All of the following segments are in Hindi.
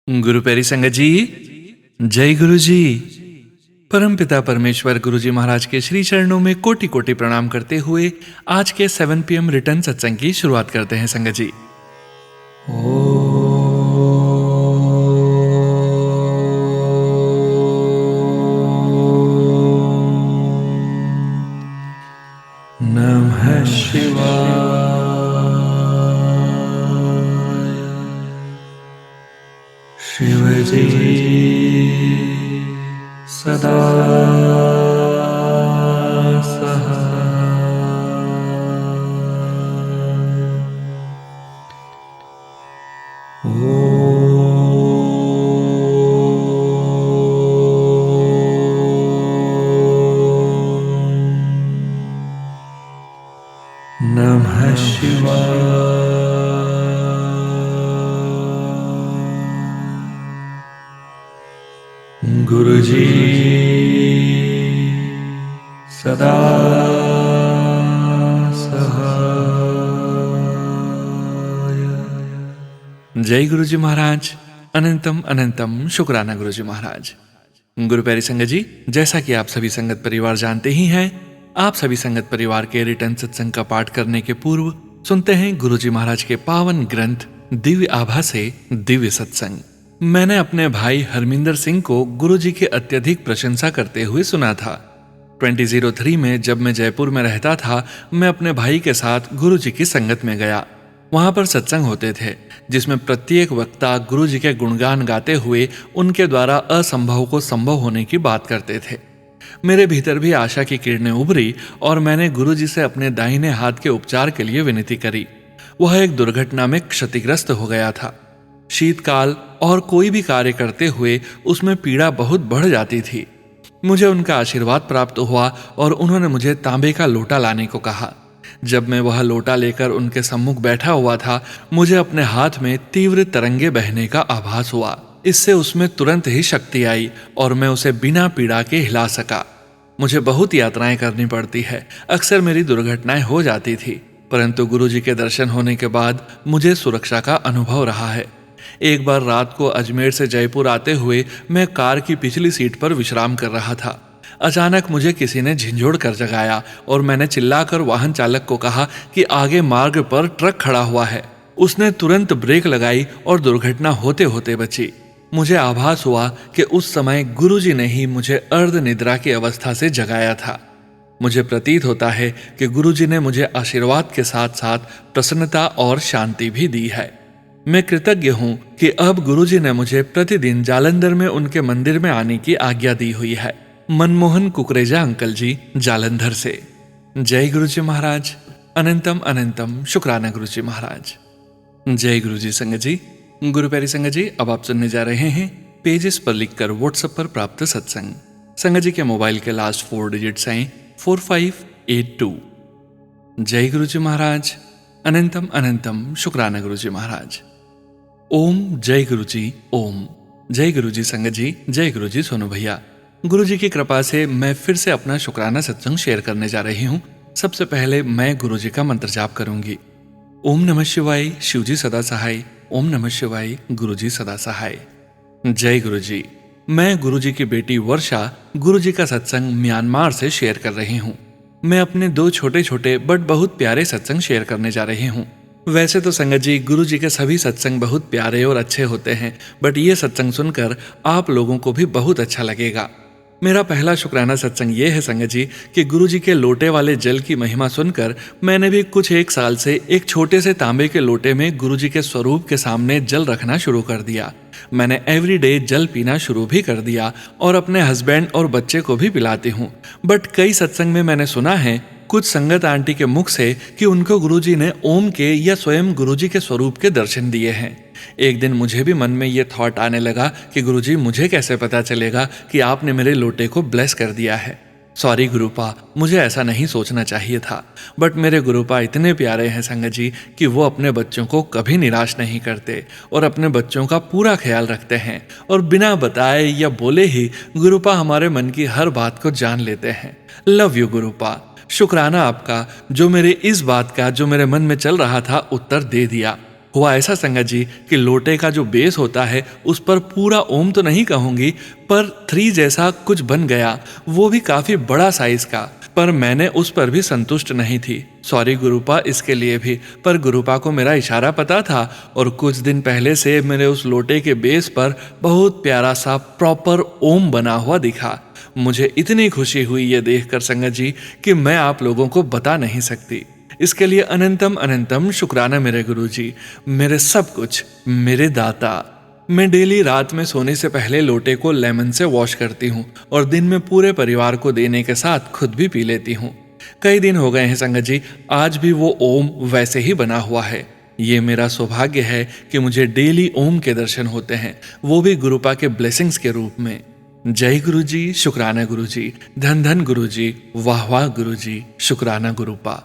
गुरु प्यारी संगत जी, जय गुरु जी। परमपिता परमेश्वर गुरु जी महाराज के श्री चरणों में कोटि कोटि प्रणाम करते हुए आज के 7 PM रिटर्न सत्संग की शुरुआत करते हैं संगत जी। नमः शिवाय। शिवजी सदा सहाय। नमः शिवाय। गुरु जी सदा सहाय। जय गुरु जी महाराज। अनंतम अनंतम शुक्राना गुरु जी महाराज। गुरु प्यारी संगत जी, जैसा कि आप सभी संगत परिवार जानते ही हैं, आप सभी संगत परिवार के रिटर्न सत्संग का पाठ करने के पूर्व सुनते हैं गुरु जी महाराज के पावन ग्रंथ दिव्य आभा से दिव्य सत्संग। मैंने अपने भाई हरमिंदर सिंह को गुरु जी की अत्यधिक प्रशंसा करते हुए सुना था। 2003 में जब मैं जयपुर में रहता था, मैं अपने भाई के साथ गुरु जी की संगत में गया। वहां पर सत्संग होते थे जिसमें प्रत्येक वक्ता गुरु जी के गुणगान गाते हुए उनके द्वारा असंभव को संभव होने की बात करते थे। मेरे भीतर भी आशा की किरणें उभरी और मैंने गुरु जी से अपने दाहिने हाथ के उपचार के लिए विनती करी। वह एक दुर्घटना में क्षतिग्रस्त हो गया था। शीतकाल और कोई भी कार्य करते हुए उसमें पीड़ा बहुत बढ़ जाती थी। मुझे उनका आशीर्वाद प्राप्त हुआ और उन्होंने मुझे तांबे का लोटा लाने को कहा। जब मैं वह लोटा लेकर उनके सम्मुख बैठा हुआ था, मुझे अपने हाथ में तीव्र तरंगे बहने का आभास हुआ। इससे उसमें तुरंत ही शक्ति आई और मैं उसे बिना पीड़ा के हिला सका। मुझे बहुत यात्राएं करनी पड़ती है, अक्सर मेरी दुर्घटनाएं हो जाती थी, परंतु गुरु जी के दर्शन होने के बाद मुझे सुरक्षा का अनुभव रहा है। एक बार रात को अजमेर से जयपुर आते हुए मैं कार की पिछली सीट पर विश्राम कर रहा था। अचानक मुझे किसी ने झिंझोड़ कर जगाया और मैंने चिल्लाकर वाहन चालक को कहा कि आगे मार्ग पर ट्रक खड़ा हुआ है। उसने तुरंत ब्रेक लगाई और दुर्घटना होते होते बची। मुझे आभास हुआ कि उस समय गुरुजी ने ही मुझे अर्ध निद्रा की अवस्था से जगाया था। मुझे प्रतीत होता है कि गुरुजी ने मुझे आशीर्वाद के साथ साथ प्रसन्नता और शांति भी दी है। मैं कृतज्ञ हूं कि अब गुरुजी ने मुझे प्रतिदिन जालंधर में उनके मंदिर में आने की आज्ञा दी हुई है। मनमोहन कुकरेजा अंकल जी, जालंधर से। जय गुरुजी महाराज। अनंतम अनंतम शुक्राना गुरुजी महाराज। जय गुरुजी संगत जी। गुरु प्यारी संगत जी, अब आप सुनने जा रहे हैं पेजेस पर लिखकर व्हाट्सएप पर प्राप्त सत्संग। संगत जी के मोबाइल के लास्ट 4 डिजिट्स हैं 4582। जय गुरुजी महाराज। अनंतम अनंतम शुक्राना गुरुजी महाराज। ओम जय गुरुजी ओम। जय गुरुजी संगत जी। जय गुरुजी सोनू भैया। गुरुजी की कृपा से मैं फिर से अपना शुक्राना सत्संग शेयर करने जा रही हूँ। सबसे पहले मैं गुरुजी का मंत्र जाप करूंगी। ओम नमः शिवाय, शिवजी सदा सहाय। ओम नमः शिवाय, गुरुजी सदा सहाय। जय गुरुजी। मैं गुरुजी की बेटी वर्षा गुरुजी का सत्संग म्यांमार से शेयर कर रही हूँ। मैं अपने 2 छोटे छोटे बट बहुत प्यारे सत्संग शेयर करने जा रही हूँ। वैसे तो संगत जी, गुरु जी के सभी सत्संग बहुत प्यारे और अच्छे होते हैं, बट ये सत्संग सुनकर आप लोगों को भी बहुत अच्छा लगेगा। मेरा पहला शुक्राना सत्संग ये है संगत जी कि गुरु जी के लोटे वाले जल की महिमा सुनकर मैंने भी कुछ 1 साल से एक छोटे से तांबे के लोटे में गुरु जी के स्वरूप के सामने जल रखना शुरू कर दिया। मैंने एवरीडे जल पीना शुरू भी कर दिया और अपने हस्बैंड और बच्चे को भी पिलाती हूँ। बट कई सत्संग में मैंने सुना है कुछ संगत आंटी के मुख से कि उनको गुरुजी ने ओम के या स्वयं गुरुजी के स्वरूप के दर्शन दिए हैं। एक दिन मुझे भी मन में ये थॉट आने लगा कि गुरुजी, मुझे कैसे पता चलेगा कि आपने मेरे लोटे को ब्लेस कर दिया है। सॉरी गुरुपा, मुझे ऐसा नहीं सोचना चाहिए था। बट मेरे गुरुपा इतने प्यारे हैं संगत जी कि वो अपने बच्चों को कभी निराश नहीं करते और अपने बच्चों का पूरा ख्याल रखते हैं और बिना बताए या बोले ही गुरुपा हमारे मन की हर बात को जान लेते हैं। Love you गुरुपा। शुक्राना आपका जो मेरे इस बात का जो मेरे मन में चल रहा था उत्तर दे दिया। हुआ ऐसा संगत जी कि लोटे का जो बेस होता है उस पर पूरा ओम तो नहीं कहूंगी, पर 3 जैसा कुछ बन गया, वो भी काफी बड़ा साइज का। पर मैंने उस पर भी संतुष्ट नहीं थी। सॉरी गुरुपा इसके लिए भी, पर गुरुपा को मेरा इशारा पता था और कुछ दिन पहले से मेरे उस लोटे के बेस पर बहुत प्यारा सा प्रॉपर ओम बना हुआ दिखा। मुझे इतनी खुशी हुई ये देखकर संगत जी कि मैं आप लोगों को बता नहीं सकती। इसके लिए अनंतम अनंतम शुक्राना मेरे गुरुजी, मेरे सब कुछ, मेरे दाता। मैं डेली रात में सोने से पहले लोटे को लेमन से वॉश करती हूँ और दिन में पूरे परिवार को देने के साथ खुद भी पी लेती हूँ। कई दिन हो गए हैं संगत जी, आज भी वो ओम वैसे ही बना हुआ है। ये मेरा सौभाग्य है कि मुझे डेली ओम के दर्शन होते हैं, वो भी गुरुपा के ब्लेसिंग्स के रूप में। जय गुरुजी, शुक्राना गुरुजी, धन धन गुरुजी, वाह वाह गुरुजी, शुक्राना गुरुपा।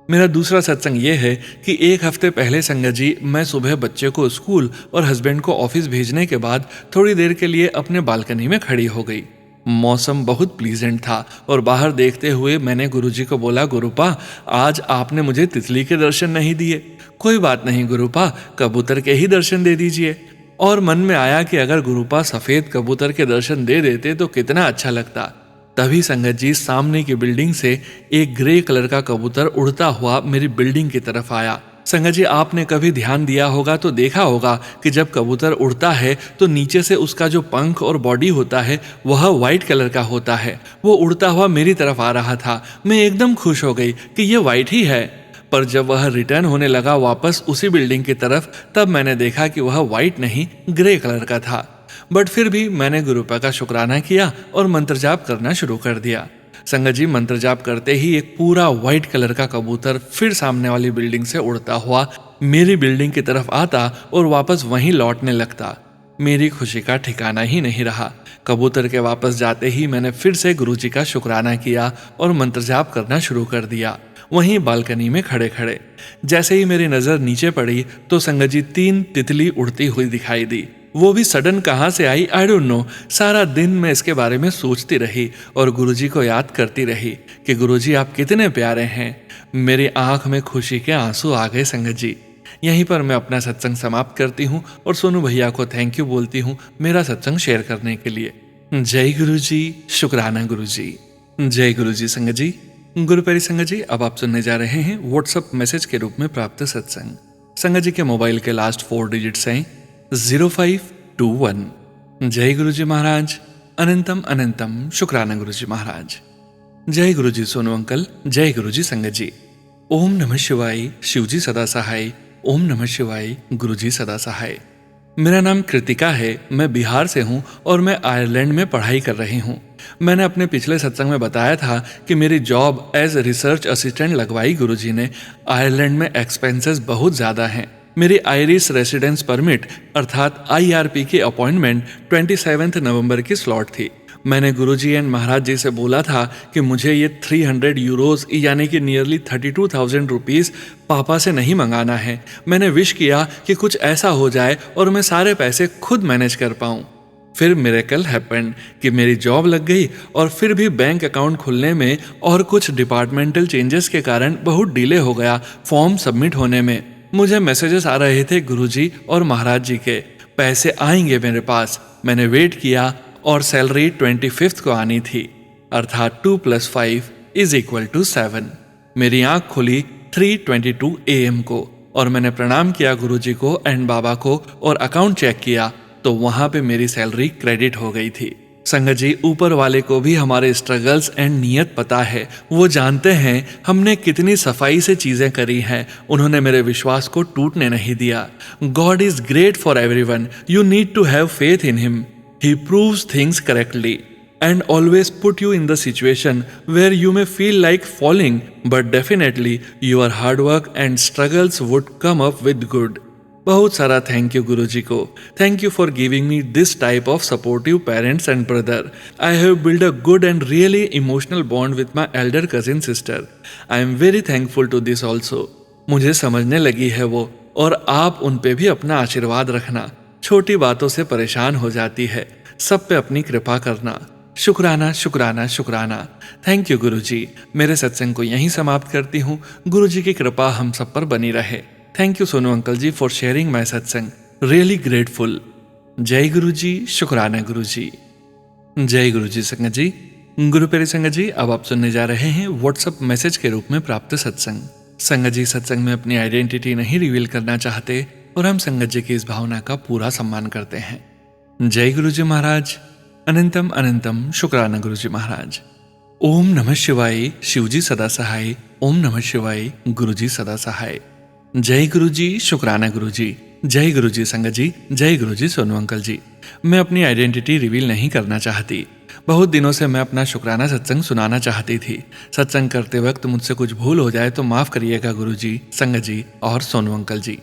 मेरा दूसरा सत्संग ये है कि एक हफ्ते पहले संगत जी मैं सुबह बच्चे को स्कूल और हस्बैंड को ऑफिस भेजने के बाद थोड़ी देर के लिए अपने बालकनी में खड़ी हो गई। मौसम बहुत प्लीजेंट था और बाहर देखते हुए मैंने गुरुजी को बोला, गुरुपा आज आपने मुझे तितली के दर्शन नहीं दिए। कोई बात नहीं गुरुपा, कबूतर के ही दर्शन दे दीजिए। और मन में आया कि अगर गुरुपा सफेद कबूतर के दर्शन दे देते तो कितना अच्छा लगता। तभी संगत जी सामने की बिल्डिंग से एक ग्रे कलर का कबूतर उड़ता हुआ मेरी बिल्डिंग की तरफ आया। संगत जी आपने कभी ध्यान दिया होगा तो देखा होगा कि जब कबूतर उड़ता है तो नीचे से उसका जो पंख और बॉडी होता है वह व्हाइट कलर का होता है। वो उड़ता हुआ मेरी तरफ आ रहा था। मैं एकदम खुश हो गई कि ये व्हाइट ही है। पर जब वह रिटर्न होने लगा वापस उसी बिल्डिंग की तरफ, तब मैंने देखा कि वह व्हाइट नहीं ग्रे कलर का था। बट फिर भी मैंने गुरुपा का शुक्राना किया और मंत्र जाप करना शुरू कर दिया। संगत जी मंत्र जाप करते ही एक पूरा व्हाइट कलर का कबूतर फिर सामने वाली बिल्डिंग से उड़ता हुआ मेरी बिल्डिंग की तरफ आता और वापस वहीं लौटने लगता। मेरी खुशी का ठिकाना ही नहीं रहा। कबूतर के वापस जाते ही मैंने फिर से गुरुजी का शुक्राना किया और मंत्र जाप करना शुरू कर दिया, वहीं बालकनी में खड़े खड़े। जैसे ही मेरी नजर नीचे पड़ी तो संगत जी 3 तितली उड़ती हुई दिखाई दी। वो भी सडन कहाँ से आई आई डोंट नो। सारा दिन मैं इसके बारे में सोचती रही और गुरुजी को याद करती रही कि गुरुजी आप कितने प्यारे हैं। मेरी आंख में खुशी के आंसू आ गए संगत जी। यहीं पर मैं अपना सत्संग समाप्त करती हूँ और सोनू भैया को थैंक यू बोलती हूँ मेरा सत्संग शेयर करने के लिए। जय गुरुजी, शुक्राना गुरुजी। जय गुरुजी संगत जी। गुरुप्यारी संगत जी, अब आप सुनने जा रहे हैं व्हाट्सएप मैसेज के रूप में प्राप्त सत्संग। संगत जी के मोबाइल के लास्ट 4 डिजिट्स हैं 0521। जय गुरुजी महाराज, अनंतम अनंतम शुक्राना गुरुजी महाराज। जय गुरुजी सोनू अंकल, जय गुरुजी संगत जी। ओम नमः शिवाय, शिवजी सदा सहाय। ओम नमः शिवाय, गुरुजी सदा सहाय। मेरा नाम कृतिका है, मैं बिहार से हूँ और मैं आयरलैंड में पढ़ाई कर रही हूँ। मैंने अपने पिछले सत्संग में बताया था कि मेरी जॉब एज रिसर्च असिस्टेंट लगवाई गुरुजी ने। आयरलैंड में एक्सपेंसेस बहुत ज़्यादा हैं। मेरी आयरिश रेसिडेंस परमिट अर्थात IRP की अपॉइंटमेंट 27 नवंबर की स्लॉट थी। मैंने गुरुजी एंड महाराज जी से बोला था कि मुझे ये 300 यूरोज यानी कि नियरली 32,000 रुपीज़ पापा से नहीं मंगाना है। मैंने विश किया कि कुछ ऐसा हो जाए और मैं सारे पैसे खुद मैनेज कर पाऊँ। फिर मिरेकल हैपेंड कि मेरी जॉब लग गई और फिर भी बैंक अकाउंट खुलने में और कुछ डिपार्टमेंटल चेंजेस के कारण बहुत डिले हो गया फॉर्म सबमिट होने में। मुझे मैसेजेस आ रहे थे गुरुजी और महाराज जी के, पैसे आएंगे मेरे पास। मैंने वेट किया और सैलरी 25 को आनी थी, अर्थात 2 + 5 = 7। मेरी आंख खुली 3:22 AM को और मैंने प्रणाम किया गुरुजी को एंड बाबा को और अकाउंट चेक किया तो वहां पे मेरी सैलरी क्रेडिट हो गई थी। संगत जी, ऊपर वाले को भी हमारे स्ट्रगल्स एंड नियत पता है। वो जानते हैं हमने कितनी सफाई से चीजें करी हैं। उन्होंने मेरे विश्वास को टूटने नहीं दिया। God is great for everyone, you need to have faith in him. He proves things correctly and always put you in the situation where you may feel like falling, but definitely your hard work and struggles would come up with good. बहुत सारा थैंक यू गुरुजी को। Thank you for giving me this type of supportive parents and brother. I have build a good and really emotional bond with my elder cousin sister. I am very thankful to this also. मुझे समझने लगी है वो, और आप उन पे भी अपना आशीर्वाद रखना। छोटी बातों से परेशान हो जाती है, सब पे अपनी कृपा करना। शुक्राना शुक्राना शुक्राना। थैंक यू गुरुजी। मेरे सत्संग को यहीं समाप्त करती हूँ। गुरुजी की कृपा हम सब पर बनी रहे। Thank you Sonu uncle ji for sharing my satsang, really grateful. जय गुरु जी, शुक्राना गुरु जी। जय गुरु जी संगत जी। गुरु प्यारे संगत जी, अब आप सुनने जा रहे हैं व्हाट्सएप मैसेज के रूप में प्राप्त सत्संग। संगत जी सत्संग में अपनी आइडेंटिटी नहीं रिवील करना चाहते और हम संगत जी की इस भावना का पूरा सम्मान करते हैं। जय गुरु जी महाराज। अनंतम अनंतम शुक्राना गुरु जी महाराज। ओम नमः शिवाय, शिवजी सदा सहाय। ओम नमः शिवाय, गुरु जी सदा सहाय। जय गुरु जी, शुक्राना गुरु जी। जय गुरु जी संगत जी। जय गुरु जी सोनू अंकल जी। मैं अपनी आइडेंटिटी रिवील नहीं करना चाहती। बहुत दिनों से मैं अपना शुक्राना सत्संग सुनाना चाहती थी। सत्संग करते वक्त मुझसे कुछ भूल हो जाए तो माफ करिएगा गुरु जी, संगत जी और सोनू अंकल जी।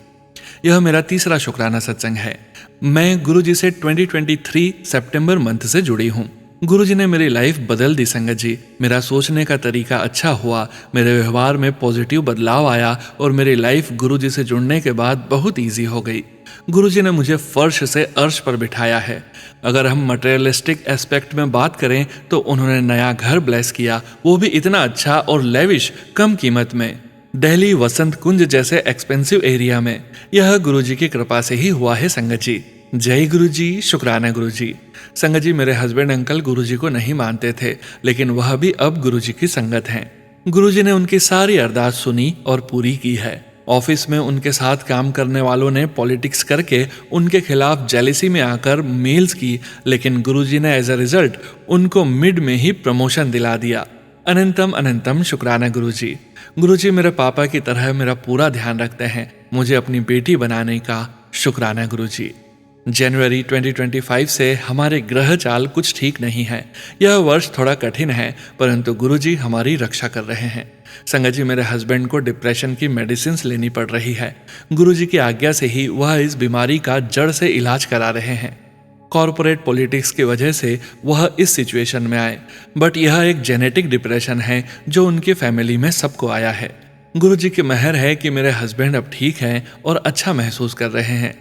यह मेरा तीसरा शुक्राना सत्संग है। मैं गुरु जी से 2023 सितंबर मंथ से जुड़ी हूँ। गुरु जी ने मेरी लाइफ बदल दी संगत जी। मेरा सोचने का तरीका अच्छा हुआ, मेरे व्यवहार में पॉजिटिव बदलाव आया और मेरी लाइफ गुरु जी से जुड़ने के बाद बहुत ईजी हो गई। गुरु जी ने मुझे फर्श से अर्श पर बिठाया है। अगर हम मटेरियलिस्टिक एस्पेक्ट में बात करें तो उन्होंने नया घर ब्लेस किया, वो भी इतना अच्छा और लेविश, कम कीमत में, दिल्ली वसंत कुंज जैसे एक्सपेंसिव एरिया में। यह गुरु जी की कृपा से ही हुआ है संगत जी। जय गुरु जी, शुक्राना गुरु जी। संगत जी, मेरे हस्बैंड अंकल गुरु जी को नहीं मानते थे, लेकिन वह भी अब गुरु जी की संगत हैं। गुरु जी ने उनकी सारी अरदास सुनी और पूरी की है। ऑफिस में उनके साथ काम करने वालों ने पॉलिटिक्स करके उनके खिलाफ जेलिसी में आकर मेल्स की, लेकिन गुरु जी ने एज अ रिजल्ट उनको मिड में ही प्रमोशन दिला दिया। अनंतम अनंतम शुक्राना गुरु जी। गुरु जी मेरे पापा की तरह मेरा पूरा ध्यान रखते हैं, मुझे अपनी बेटी बनाने का। शुक्राना गुरु जी। जनवरी 2025 से हमारे ग्रह चाल कुछ ठीक नहीं है। यह वर्ष थोड़ा कठिन है, परंतु गुरु जी हमारी रक्षा कर रहे हैं। संगत जी, मेरे हस्बैंड को डिप्रेशन की मेडिसिन लेनी पड़ रही है। गुरु जी की आज्ञा से ही वह इस बीमारी का जड़ से इलाज करा रहे हैं। कॉरपोरेट पॉलिटिक्स की वजह से वह इस सिचुएशन में आए, बट यह एक जेनेटिक डिप्रेशन है जो उनकी फैमिली में सबको आया है। गुरु जी की मेहर है कि मेरे हस्बैंड अब ठीक हैं और अच्छा महसूस कर रहे हैं।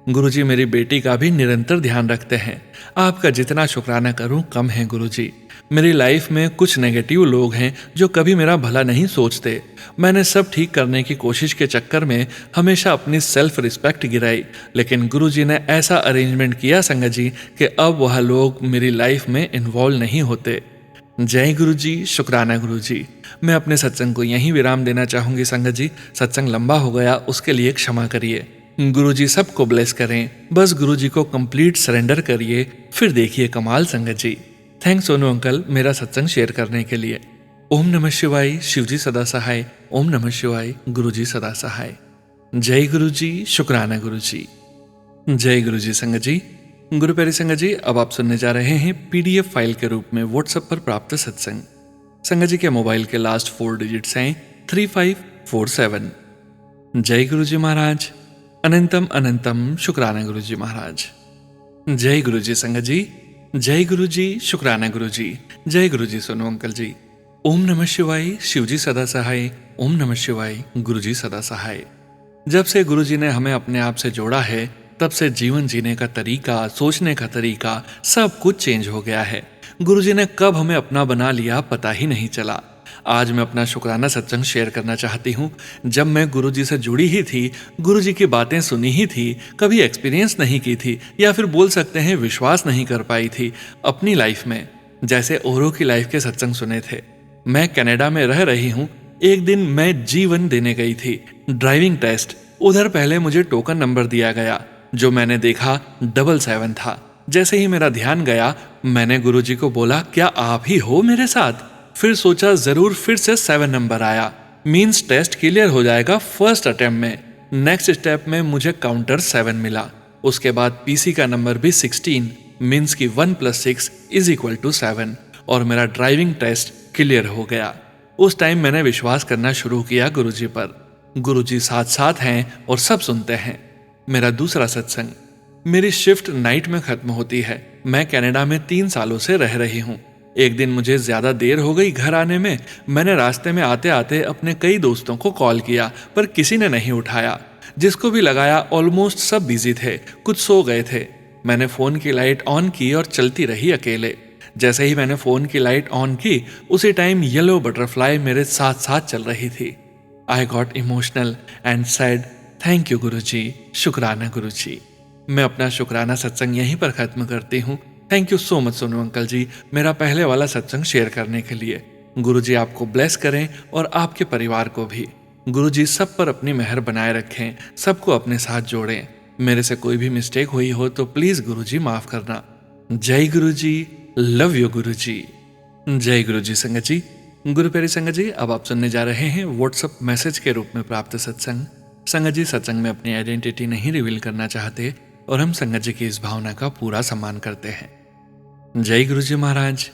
गुरु जी मेरी बेटी का भी निरंतर ध्यान रखते हैं। आपका जितना शुक्राना करूं कम है गुरु जी। मेरी लाइफ में कुछ नेगेटिव लोग हैं जो कभी मेरा भला नहीं सोचते। मैंने सब ठीक करने की कोशिश के चक्कर में हमेशा अपनी सेल्फ रिस्पेक्ट गिराई, लेकिन गुरु जी ने ऐसा अरेंजमेंट किया संगत जी कि अब वह लोग मेरी लाइफ में इन्वॉल्व नहीं होते। जय गुरु जी, शुक्राना गुरु जी। मैं अपने सत्संग को यहीं विराम देना चाहूंगी संगत जी। सत्संग लंबा हो गया, उसके लिए क्षमा करिए। गुरु जी सबको ब्लेस करें। बस गुरु जी को कंप्लीट सरेंडर करिए, फिर देखिए कमाल संगत जी। थैंक्स सोनू अंकल मेरा सत्संग शेयर करने के लिए। ओम नमः शिवाय, शिवजी सदा सहाय। ओम नमः शिवाय, गुरु जी सदा सहाय। जय गुरु जी, शुक्राना गुरु जी। जय गुरु जी संगत जी। गुरु प्यारी संगत जी, अब आप सुनने जा रहे हैं PDF फाइल के रूप में व्हाट्सएप पर प्राप्त सत्संग। संगत जी के मोबाइल के लास्ट 4 डिजिट्स हैं 3547। जय गुरु जी महाराज। अनंतम अनंतम शुक्राना गुरु जी महाराज। जय गुरु जी संगत जी। जय गुरु जी, शुक्राना गुरु जी। जय गुरु जी सोनू अंकल जी। ओम नमः शिवाय, शिवजी सदा सहाय। ओम नमः शिवाय, गुरु जी सदा सहाय। जब से गुरु जी ने हमें अपने आप से जोड़ा है, तब से जीवन जीने का तरीका, सोचने का तरीका, सब कुछ चेंज हो गया है। गुरु जी ने कब हमें अपना बना लिया पता ही नहीं चला। आज मैं अपना शुक्राना सत्संग शेयर करना चाहती हूँ। जब मैं गुरु जी से जुड़ी ही थी, गुरु जी की बातें सुनी ही थी, कभी एक्सपीरियंस नहीं की थी, या फिर बोल सकते हैं विश्वास नहीं कर पाई थी अपनी लाइफ में। जैसे औरों की लाइफ के सत्संग सुने थे। मैं कनाडा में रह रही हूँ। एक दिन मैं G1 देने गई थी, ड्राइविंग टेस्ट। उधर पहले मुझे टोकन नंबर दिया गया, जो मैंने देखा 77 था। जैसे ही मेरा ध्यान गया, मैंने गुरु जी को बोला, क्या आप ही हो मेरे साथ? फिर सोचा जरूर, फिर से 7 नंबर आया, मींस टेस्ट क्लियर हो जाएगा फर्स्ट अटेम्प्ट में। नेक्स्ट स्टेप में मुझे काउंटर 7 मिला। उसके बाद PC का नंबर भी 16, मींस की 1 + 6 = 7, और मेरा ड्राइविंग टेस्ट क्लियर हो गया। उस टाइम मैंने विश्वास करना शुरू किया गुरु जी पर। गुरु जी साथ साथ हैं और सब सुनते हैं। मेरा दूसरा सत्संग। मेरी शिफ्ट नाइट में खत्म होती है। मैं कनाडा में 3 सालों से रह रही हूँ। एक दिन मुझे ज्यादा देर हो गई घर आने में। मैंने रास्ते में आते आते अपने कई दोस्तों को कॉल किया, पर किसी ने नहीं उठाया। जिसको भी लगाया ऑलमोस्ट सब बिजी थे, कुछ सो गए थे। मैंने फोन की लाइट ऑन की और चलती रही अकेले। जैसे ही मैंने फोन की लाइट ऑन की, उसी टाइम येलो बटरफ्लाई मेरे साथ साथ चल रही थी। I got emotional and sad thank you Guruji, शुक्राना गुरुजी। मैं अपना शुक्राना सत्संग यहीं पर खत्म करती हूँ। Thank you so much Sonu uncle ji, मेरा पहले वाला सत्संग शेयर करने के लिए। गुरुजी आपको ब्लेस करें और आपके परिवार को भी। गुरुजी सब पर अपनी मेहर बनाए रखें, सबको अपने साथ जोड़ें। मेरे से कोई भी मिस्टेक हुई हो तो प्लीज गुरुजी माफ करना। जय गुरुजी, लव यू गुरुजी। जय गुरुजी संगत जी। गुरु प्यारी संगत जी, अब आप सुनने जा रहे हैं व्हाट्सएप मैसेज के रूप में प्राप्त सत्संग। संगत जी सत्संग में अपनी आइडेंटिटी नहीं रिवील करना चाहते और हम संगत जी की इस भावना का पूरा सम्मान करते हैं। जय गुरुजी महाराज,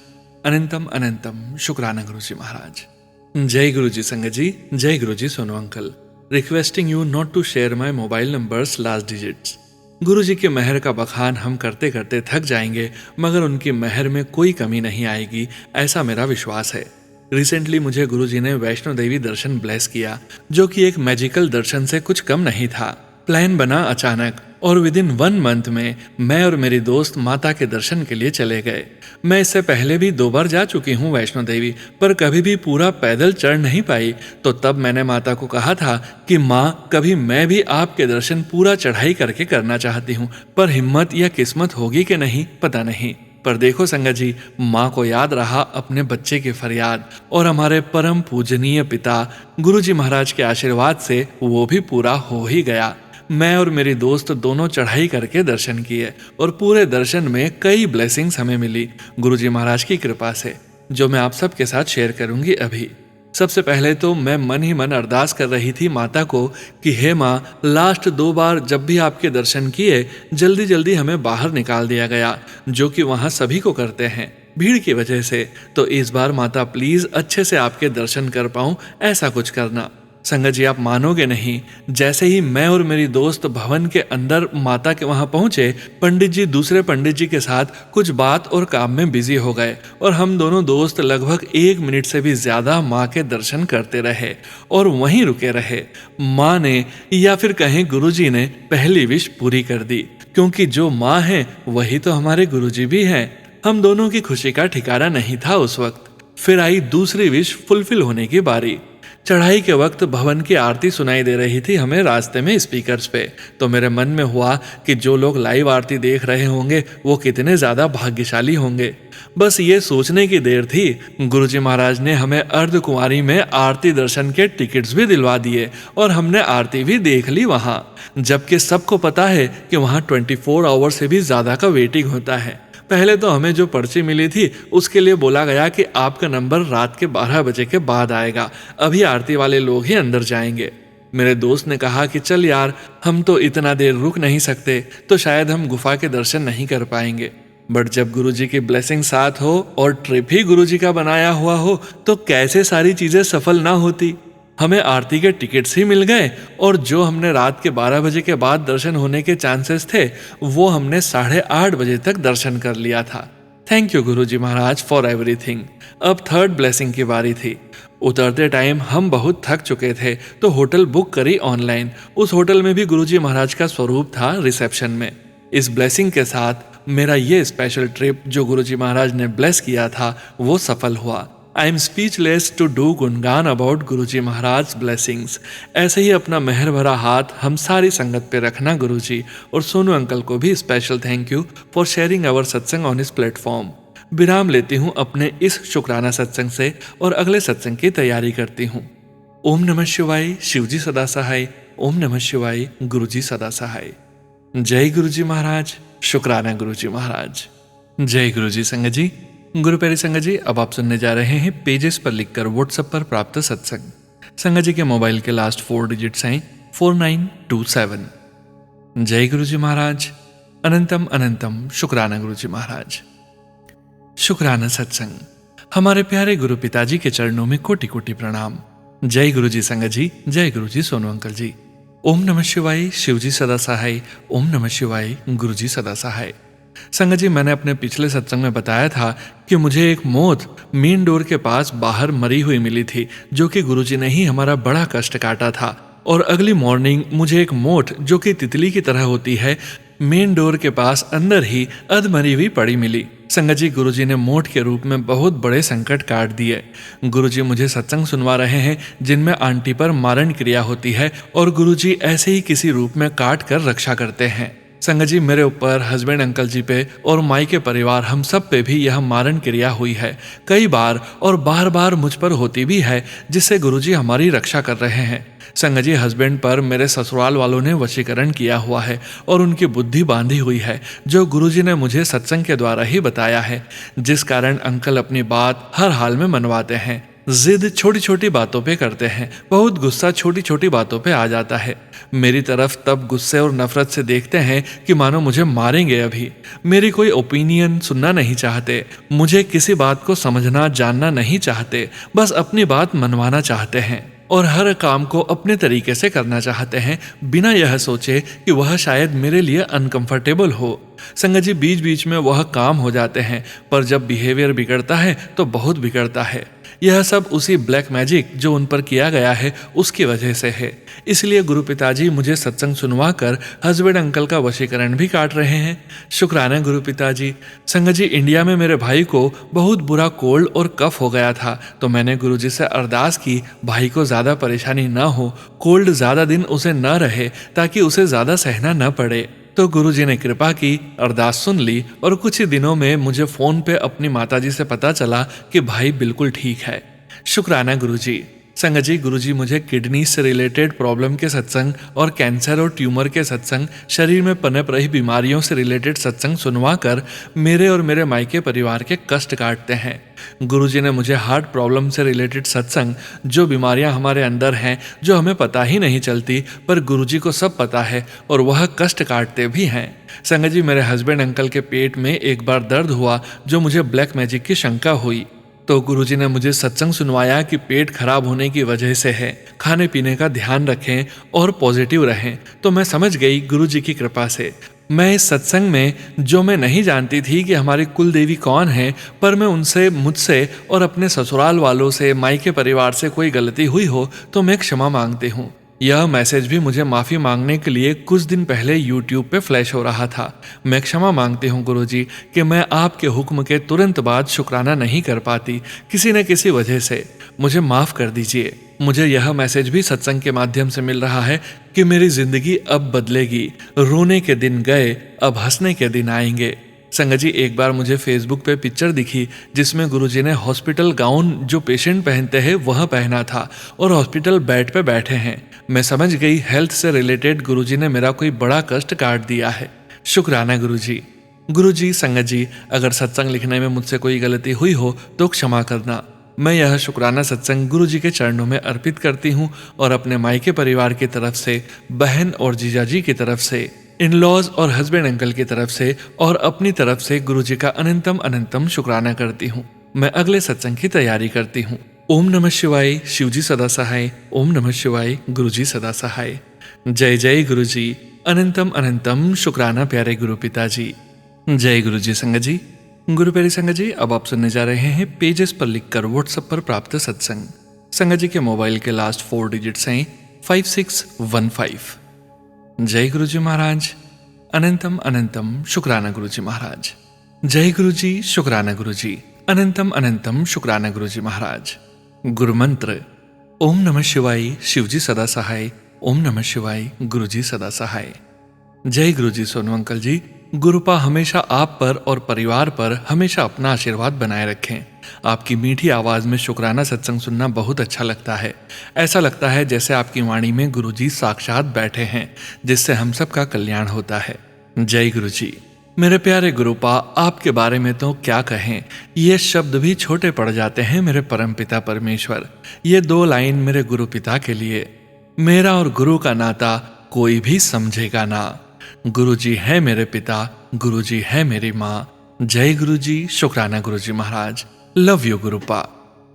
अनंतम अनंतम शुक्राना गुरुजी महाराज। जय गुरुजी संगत जी, जय Guruji Sonu uncle. Requesting you not to share my mobile numbers last digits. Guruji के मेहर का बखान हम करते करते थक जाएंगे, मगर उनकी मेहर में कोई कमी नहीं आएगी, ऐसा मेरा विश्वास है। रिसेंटली मुझे गुरुजी ने वैष्णो देवी दर्शन ब्लेस किया, जो कि एक मैजिकल दर्शन से कुछ कम नहीं था। प्लान बना अचानक और विद इन 1 मंथ में मैं और मेरी दोस्त माता के दर्शन के लिए चले गए। मैं इससे पहले भी 2 बार जा चुकी हूँ वैष्णो देवी, पर कभी भी पूरा पैदल चढ़ नहीं पाई। तो तब मैंने माता को कहा था कि माँ, कभी मैं भी आपके दर्शन पूरा चढ़ाई करके करना चाहती हूँ, पर हिम्मत या किस्मत होगी कि नहीं पता नहीं। पर देखो संगत जी, माँ को याद रहा अपने बच्चे की फरियाद, और हमारे परम पूजनीय पिता गुरुजी महाराज के आशीर्वाद से वो भी पूरा हो ही गया। मैं और मेरी दोस्त दोनों चढ़ाई करके दर्शन किए और पूरे दर्शन में कई ब्लेसिंग्स हमें मिली गुरुजी महाराज की कृपा से, जो मैं आप सबके साथ शेयर करूंगी अभी। सबसे पहले तो मैं मन ही मन अरदास कर रही थी माता को कि हे माँ, लास्ट 2 बार जब भी आपके दर्शन किए जल्दी जल्दी हमें बाहर निकाल दिया गया, जो कि वहाँ सभी को करते हैं भीड़ की वजह से। तो इस बार माता प्लीज अच्छे से आपके दर्शन कर पाऊं, ऐसा कुछ करना। संगत जी आप मानोगे नहीं, जैसे ही मैं और मेरी दोस्त भवन के अंदर माता के वहां पहुंचे, पंडित जी दूसरे पंडित जी के साथ कुछ बात और काम में बिजी हो गए और हम दोनों दोस्त लगभग 1 मिनट से भी ज्यादा माँ के दर्शन करते रहे और वहीं रुके रहे। माँ ने, या फिर कहें गुरुजी ने, पहली विश पूरी कर दी, क्योंकि जो माँ है वही तो हमारे गुरुजी भी हैं। हम दोनों की खुशी का ठिकाना नहीं था उस वक्त। फिर आई दूसरी विश फुलफिल होने की बारी। चढ़ाई के वक्त भवन की आरती सुनाई दे रही थी हमें रास्ते में स्पीकर्स पे। तो मेरे मन में हुआ कि जो लोग लाइव आरती देख रहे होंगे वो कितने ज्यादा भाग्यशाली होंगे। बस ये सोचने की देर थी, गुरुजी महाराज ने हमें अर्धकुंवारी में आरती दर्शन के टिकट्स भी दिलवा दिए और हमने आरती भी देख ली वहां। जबकि सबको पता है कि वहां 24 आवर से भी ज्यादा का वेटिंग होता है। पहले तो हमें जो पर्ची मिली थी उसके लिए बोला गया कि आपका नंबर रात के 12 बजे के बाद आएगा, अभी आरती वाले लोग ही अंदर जाएंगे। मेरे दोस्त ने कहा कि चल यार, हम तो इतना देर रुक नहीं सकते, तो शायद हम गुफा के दर्शन नहीं कर पाएंगे। बट जब गुरुजी की ब्लेसिंग साथ हो और ट्रिप ही गुरुजी का बनाया हुआ हो, तो कैसे सारी चीजें सफल ना होती। हमें आरती के टिकट्स ही मिल गए और जो हमने रात के 12 बजे के बाद दर्शन होने के चांसेस थे, वो हमने 8:30 बजे तक दर्शन कर लिया था। Thank you Guruji Maharaj for everything. अब 3rd ब्लेसिंग की बारी थी। उतरते टाइम हम बहुत थक चुके थे, तो होटल बुक करी ऑनलाइन। उस होटल में भी गुरुजी महाराज का स्वरूप था रिसेप्शन में। इस ब्लेसिंग के साथ मेरा ये स्पेशल ट्रिप जो गुरुजी महाराज ने ब्लेस किया था वो सफल हुआ। I am speechless to do gungan about Guruji Maharaj blessings. ऐसे ही अपना मेहर भरा हाथ हम सारी संगत पे रखना गुरुजी, और सोनू अंकल को भी special thank you for sharing our satsang on इस प्लेटफॉर्म। विराम लेती हूँ अपने इस शुक्राना सत्संग से और अगले सत्संग की तैयारी करती हूँ। ओम नमः शिवाय, शिवजी सदा सहाय। ओम नमः शिवाय, गुरुजी सदा सहाय। जय गुरुजी महाराज, शुक्राना गुरुजी महाराज। जय गुरुजी संगत जी। गुरु प्यारी संगत जी, अब आप सुनने जा रहे हैं पेजेस पर लिखकर व्हाट्सएप पर प्राप्त सत्संग। संगत जी के मोबाइल के लास्ट 4 डिजिट्स हैं 4927। जय गुरुजी महाराज, अनंतम अनंतम शुक्राना गुरुजी महाराज। शुक्राना सत्संग। हमारे प्यारे गुरु पिताजी के चरणों में कोटि कोटि प्रणाम। जय गुरुजी संगत जी, जय गुरुजी सोनू अंकल जी। ओम नमः शिवाय, शिवजी सदा सहाय। ओम नमः शिवाय, गुरुजी सदा सहाय। संगत जी, मैंने अपने पिछले सत्संग में बताया था कि मुझे एक मौत मेन डोर के पास बाहर मरी हुई मिली थी, जो कि गुरुजी ने ही हमारा बड़ा कष्ट काटा था। और अगली मॉर्निंग मुझे एक मोट जो कि तितली की तरह होती है मेन डोर के पास अंदर ही अधमरी हुई पड़ी मिली। संगत जी, गुरुजी ने मोट के रूप में बहुत बड़े संकट काट दिए। गुरुजी मुझे सत्संग सुनवा रहे हैं जिनमें आंटी पर मारण क्रिया होती है और गुरुजी ऐसे ही किसी रूप में काट कर रक्षा करते हैं। संगत जी, मेरे ऊपर, हस्बैंड अंकल जी पे और माई के परिवार हम सब पे भी यह मारण क्रिया हुई है कई बार, और बार बार मुझ पर होती भी है, जिससे गुरुजी हमारी रक्षा कर रहे हैं। संगत जी, हस्बैंड पर मेरे ससुराल वालों ने वशीकरण किया हुआ है और उनकी बुद्धि बांधी हुई है, जो गुरुजी ने मुझे सत्संग के द्वारा ही बताया है, जिस कारण अंकल अपनी बात हर हाल में मनवाते हैं। जिद छोटी छोटी बातों पे करते हैं, बहुत गुस्सा छोटी छोटी बातों पे आ जाता है। मेरी तरफ तब गुस्से और नफरत से देखते हैं कि मानो मुझे मारेंगे अभी। मेरी कोई ओपिनियन सुनना नहीं चाहते, मुझे किसी बात को समझना जानना नहीं चाहते, बस अपनी बात मनवाना चाहते हैं और हर काम को अपने तरीके से करना चाहते हैं, बिना यह सोचे कि वह शायद मेरे लिए अनकंफर्टेबल हो। संगत जी, बीच बीच में वह काम हो जाते हैं, पर जब बिहेवियर बिगड़ता है तो बहुत बिगड़ता है। यह सब उसी ब्लैक मैजिक जो उन पर किया गया है उसकी वजह से है। इसलिए गुरु पिताजी मुझे सत्संग सुनवा कर हस्बैंड अंकल का वशीकरण भी काट रहे हैं। शुक्राना गुरु पिताजी। संगत जी, इंडिया में मेरे भाई को बहुत बुरा कोल्ड और कफ हो गया था, तो मैंने गुरुजी से अरदास की भाई को ज्यादा परेशानी न हो, कोल्ड ज्यादा दिन उसे न रहे, ताकि उसे ज्यादा सहना न पड़े। तो गुरुजी ने कृपा की, अरदास सुन ली और कुछ ही दिनों में मुझे फोन पे अपनी माताजी से पता चला कि भाई बिल्कुल ठीक है। शुक्राना गुरुजी। संगत जी, गुरुजी मुझे किडनी से रिलेटेड प्रॉब्लम के सत्संग और कैंसर और ट्यूमर के सत्संग, शरीर में पनप रही बीमारियों से रिलेटेड सत्संग सुनवा कर मेरे और मेरे मायके परिवार के कष्ट काटते हैं। गुरुजी ने मुझे हार्ट प्रॉब्लम से रिलेटेड सत्संग, जो बीमारियां हमारे अंदर हैं, जो हमें पता ही नहीं चलती, पर गुरुजी को सब पता है और वह कष्ट काटते भी हैं। संगत जी, मेरे हस्बैंड अंकल के पेट में एक बार दर्द हुआ, जो मुझे ब्लैक मैजिक की शंका हुई, तो गुरुजी ने मुझे सत्संग सुनवाया कि पेट खराब होने की वजह से है, खाने पीने का ध्यान रखें और पॉजिटिव रहें। तो मैं समझ गई गुरुजी की कृपा से। मैं इस सत्संग में, जो मैं नहीं जानती थी कि हमारी कुल देवी कौन है, पर मैं उनसे, मुझसे और अपने ससुराल वालों से, मायके परिवार से कोई गलती हुई हो तो मैं क्षमा मांगती हूँ। यह मैसेज भी मुझे माफ़ी मांगने के लिए कुछ दिन पहले YouTube पे फ्लैश हो रहा था। मैं क्षमा मांगती हूँ गुरुजी कि मैं आपके हुक्म के तुरंत बाद शुक्राना नहीं कर पाती, किसी न किसी वजह से। मुझे माफ़ कर दीजिए। मुझे यह मैसेज भी सत्संग के माध्यम से मिल रहा है कि मेरी जिंदगी अब बदलेगी, रोने के दिन गए, अब हंसने के दिन आएंगे। संगत जी, एक बार मुझे फेसबुक पे पिक्चर दिखी जिसमें गुरुजी ने हॉस्पिटल गाउन, जो पेशेंट पहनते हैं, वह पहना था और हॉस्पिटल बेड पे बैठे हैं। मैं समझ गई हेल्थ से रिलेटेड गुरुजी ने मेरा कोई बड़ा कष्ट काट दिया है। शुक्राना गुरुजी। गुरुजी, संगत जी, अगर सत्संग लिखने में मुझसे कोई गलती हुई हो तो क्षमा करना। मैं यह शुक्राना सत्संग गुरुजी के चरणों में अर्पित करती हूँ और अपने मायके परिवार की तरफ से, बहन और जीजाजी की तरफ से, इन लॉज और हस्बैंड अंकल की तरफ से और अपनी तरफ से गुरुजी का अनंतम अनंतम शुक्राना करती हूँ। मैं अगले सत्संग की तैयारी करती हूँ। ओम नमः शिवाय। शिवजी सदा सहाय। ओम नमः शिवाय। गुरुजी सदा सहाय। जय जय गुरुजी। अनंतम अनंतम शुक्राना प्यारे गुरु पिताजी। जय गुरुजी। संगत जी, गुरु प्यारी संगत जी, अब आप सुनने जा रहे हैं पेजेस पर लिखकर व्हाट्सएप पर प्राप्त सत्संग। संगत जी के मोबाइल के लास्ट 4 डिजिट्स हैं 5615। जय गुरुजी महाराज। अनंतम अनंतम शुक्राना गुरुजी महाराज। जय गुरुजी। शुक्राना गुरुजी। अनंतम अनंतम शुक्राना गुरुजी महाराज। गुरु मंत्र। ओम नमः शिवाय। शिवजी सदा सहाय। ओम नमः शिवाय। गुरुजी सदा सहाय। जय गुरुजी। सोनू अंकल जी, गुरुपा हमेशा आप पर और परिवार पर हमेशा अपना आशीर्वाद बनाए रखें। आपकी मीठी आवाज में शुक्राना सत्संग सुनना बहुत अच्छा लगता है। ऐसा लगता है जैसे आपकी वाणी में गुरुजी साक्षात बैठे हैं, जिससे हम सबका कल्याण होता है। जय गुरुजी। मेरे प्यारे गुरुपा, आपके बारे में तो क्या कहें, ये शब्द भी छोटे पड़ जाते हैं मेरे परमपिता परमेश्वर। ये 2 लाइन मेरे गुरु पिता के लिए। मेरा और गुरु का नाता कोई भी समझेगा ना। गुरुजी है मेरे पिता, गुरुजी है मेरी माँ। जय गुरुजी। शुक्राना गुरुजी महाराज। Love you गुरुपा।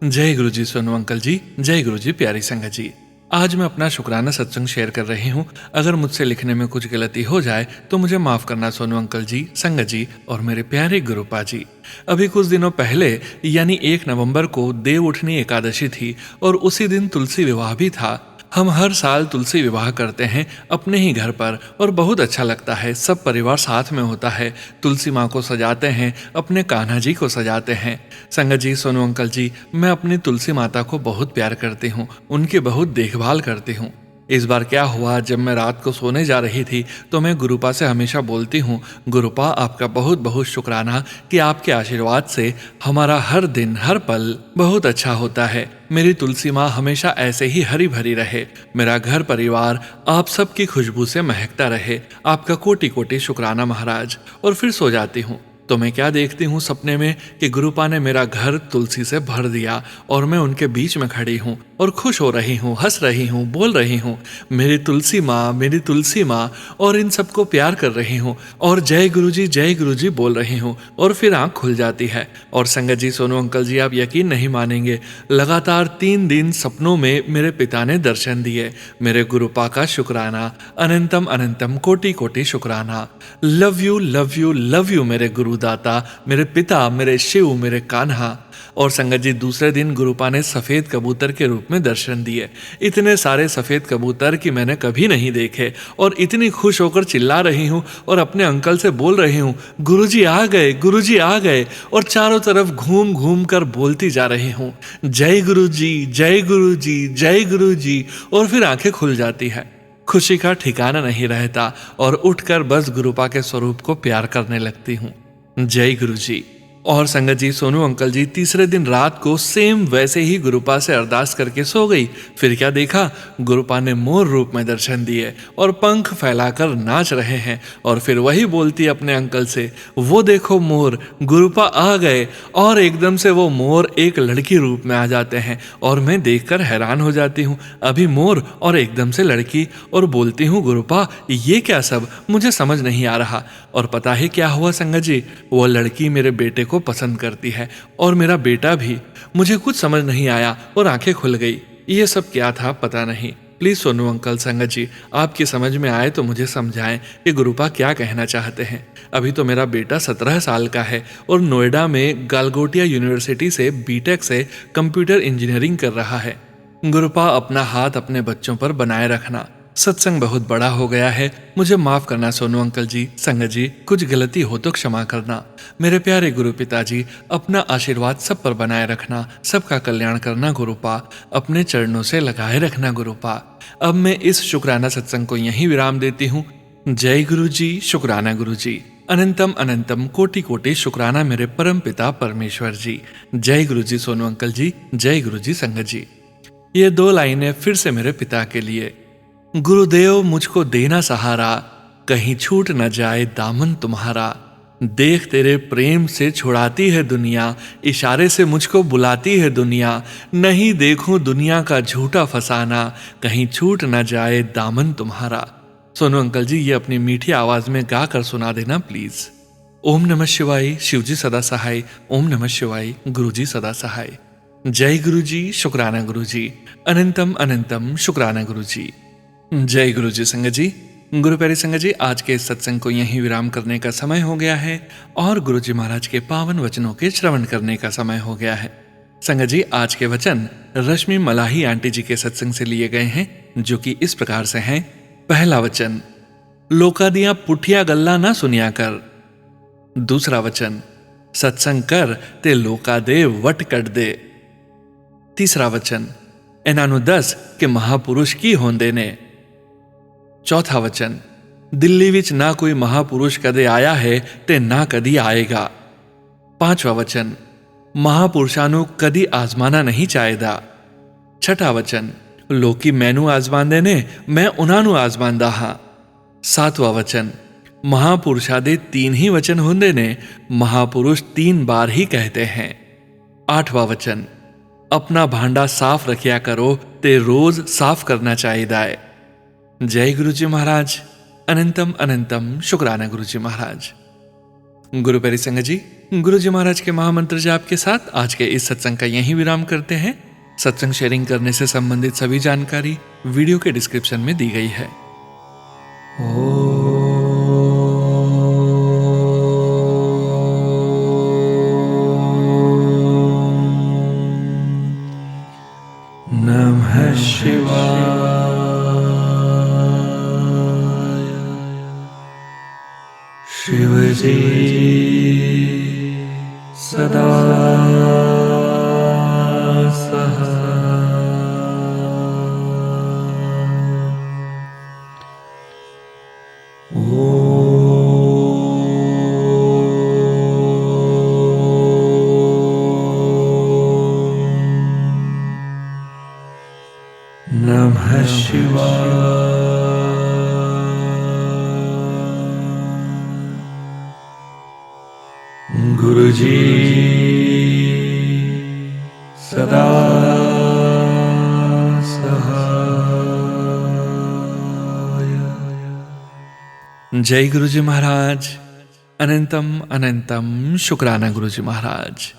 जय गुरुजी सोनू अंकल जी। जय गुरुजी प्यारी संगत जी। आज मैं अपना शुक्राना सत्संग शेयर कर रही हूँ। अगर मुझसे लिखने में कुछ गलती हो जाए तो मुझे माफ करना सोनू अंकल जी, संगत जी और मेरे प्यारे गुरुपा जी। अभी कुछ दिनों पहले यानी 1 नवंबर को देव उठनी एकादशी थी और उसी दिन तुलसी विवाह भी था। हम हर साल तुलसी विवाह करते हैं अपने ही घर पर और बहुत अच्छा लगता है। सब परिवार साथ में होता है, तुलसी माँ को सजाते हैं, अपने कान्हा जी को सजाते हैं। संगत जी, सोनू अंकल जी, मैं अपनी तुलसी माता को बहुत प्यार करती हूँ, उनकी बहुत देखभाल करती हूँ। इस बार क्या हुआ, जब मैं रात को सोने जा रही थी तो मैं गुरुपा से हमेशा बोलती हूँ, गुरुपा आपका बहुत बहुत शुक्राना कि आपके आशीर्वाद से हमारा हर दिन हर पल बहुत अच्छा होता है। मेरी तुलसी माँ हमेशा ऐसे ही हरी भरी रहे, मेरा घर परिवार आप सबकी खुशबू से महकता रहे। आपका कोटि कोटि शुक्राना महाराज। और फिर सो जाती हूँ तो मैं क्या देखती हूँ सपने में कि गुरुपा ने मेरा घर तुलसी से भर दिया और मैं उनके बीच में खड़ी हूँ और खुश हो रही हूँ, हंस रही हूँ, बोल रही हूँ, मेरी तुलसी माँ, मेरी तुलसी माँ, और इन सबको प्यार कर रही हूँ और जय गुरुजी बोल रही हूँ। और फिर आंख खुल जाती है। और संगत जी, सोनू अंकल जी, आप यकीन नहीं मानेंगे, लगातार 3 दिन सपनों में मेरे पिता ने दर्शन दिए। मेरे गुरुपा का शुक्राना, अनंतम अनंतम कोटि कोटि शुक्राना। Love you love you love you मेरे गुरुदाता, मेरे पिता, मेरे शिव, मेरे कान्हा। और संगत जी, दूसरे दिन गुरुपा ने सफेद कबूतर के रूप में दर्शन दिए। इतने सारे सफेद कबूतर कि मैंने कभी नहीं देखे, और इतनी खुश होकर चिल्ला रही हूँ और अपने अंकल से बोल रही हूँ, गुरुजी आ गए, गुरुजी आ गए, और चारों तरफ घूम घूम कर बोलती जा रही हूँ, जय गुरुजी, जय गुरुजी, जय गुरुजी। और फिर आंखें खुल जाती है, खुशी का ठिकाना नहीं रहता और उठकर बस गुरुपा के स्वरूप को प्यार करने लगती हूँ। जय गुरुजी। और संगत जी, सोनू अंकल जी, तीसरे दिन रात को सेम वैसे ही गुरुपा से अरदास करके सो गई। फिर क्या देखा, गुरुपा ने मोर रूप में दर्शन दिए और पंख फैलाकर नाच रहे हैं। और फिर वही बोलती अपने अंकल से, वो देखो मोर, गुरुपा आ गए। और एकदम से वो मोर एक लड़की रूप में आ जाते हैं और मैं देखकर हैरान हो जाती हूँ, अभी मोर और एकदम से लड़की। और बोलती हूँ, गुरुपा ये क्या सब, मुझे समझ नहीं आ रहा। और पता है क्या हुआ संगत जी, वो लड़की मेरे बेटे को पसंद करती है और मेरा बेटा भी। मुझे कुछ समझ नहीं आया और आंखें खुल गई। ये सब क्या था पता नहीं। प्लीज सोनू अंकल, संगत जी, आपकी समझ में आए तो मुझे समझाएं कि गुरुपा क्या कहना चाहते हैं। अभी तो मेरा बेटा 17 साल का है और नोएडा में गालगोटिया यूनिवर्सिटी से बीटेक से कंप्यूटर इंजीनियरिंग कर रहा है। गुरुपा अपना हाथ अपने बच्चों पर बनाए रखना। सत्संग बहुत बड़ा हो गया है, मुझे माफ करना सोनू अंकल जी, संगत जी, कुछ गलती हो तो क्षमा करना। मेरे प्यारे गुरु पिताजी, अपना आशीर्वाद सब पर बनाए रखना, सबका कल्याण करना गुरुपा, अपने चरणों से लगाए रखना गुरुपा। अब मैं इस शुक्राना सत्संग को यहीं विराम देती हूँ। जय गुरु जी, शुक्राना गुरु जी, अनंतम अनंतम कोटि कोटि शुक्राना मेरे परम पिता परमेश्वर जी। जय गुरु जी सोनू अंकल जी, जय गुरु जी संगत जी। ये 2 लाइनें फिर से मेरे पिता के लिए। गुरुदेव मुझको देना सहारा, कहीं छूट न जाए दामन तुम्हारा। देख तेरे प्रेम से छुड़ाती है दुनिया, इशारे से मुझको बुलाती है दुनिया। नहीं देखूं दुनिया का झूठा फसाना, कहीं छूट न जाए दामन तुम्हारा। सोनू अंकल जी, ये अपनी मीठी आवाज में गा कर सुना देना प्लीज। ओम नमः शिवाय, शिवजी सदा सहाय। ओम नमः शिवाय, गुरुजी सदा सहाय। जय गुरुजी, शुक्राना गुरुजी, अनंतम अनंतम शुक्राना गुरुजी। जय गुरु जी संगत जी। गुरु प्यारी संगत जी, आज के इस सत्संग को यहीं विराम करने का समय हो गया है और गुरु जी महाराज के पावन वचनों के श्रवण करने का समय हो गया है। संगत जी, आज के वचन रश्मि मलाही आंटी जी के सत्संग से लिए गए हैं, जो कि इस प्रकार से हैं। पहला वचन, लोका दिया पुठिया गल्ला ना सुनिया कर। दूसरा वचन, सत्संग कर ते लोका दे वट कट दे। तीसरा वचन, एनानु 10 के महापुरुष की होंदे ने। चौथा वचन, दिल्ली विच ना कोई महापुरुष कदे आया है ते ना कदी आएगा। पांचवा वचन, महापुरुषानु कदी आजमाना नहीं चाहेदा। छठा वचन, लोकी मैनू आजमांदे ने, मैं उन्हानू आजमांदा हां। सातवां वचन, महापुरुषादे 3 ही वचन होंदे ने, महापुरुष 3 बार ही कहते हैं। आठवां वचन, अपना भांडा साफ रखिया करो ते रोज साफ करना चाहिदा है। जय गुरु जी महाराज, अनंतम अनंतम शुक्राना गुरु जी महाराज। गुरु प्यारी संगत जी, गुरु जी महाराज के महामंत्र जाप के साथ आज के इस सत्संग का यहीं विराम करते हैं। सत्संग शेयरिंग करने से संबंधित सभी जानकारी वीडियो के डिस्क्रिप्शन में दी गई है। नमः शिवाय। नमः शिवाय। गुरुजी सदा सहाय। जय गुरुजी महाराज। अनंतम अनंतम शुक्राना गुरुजी महाराज।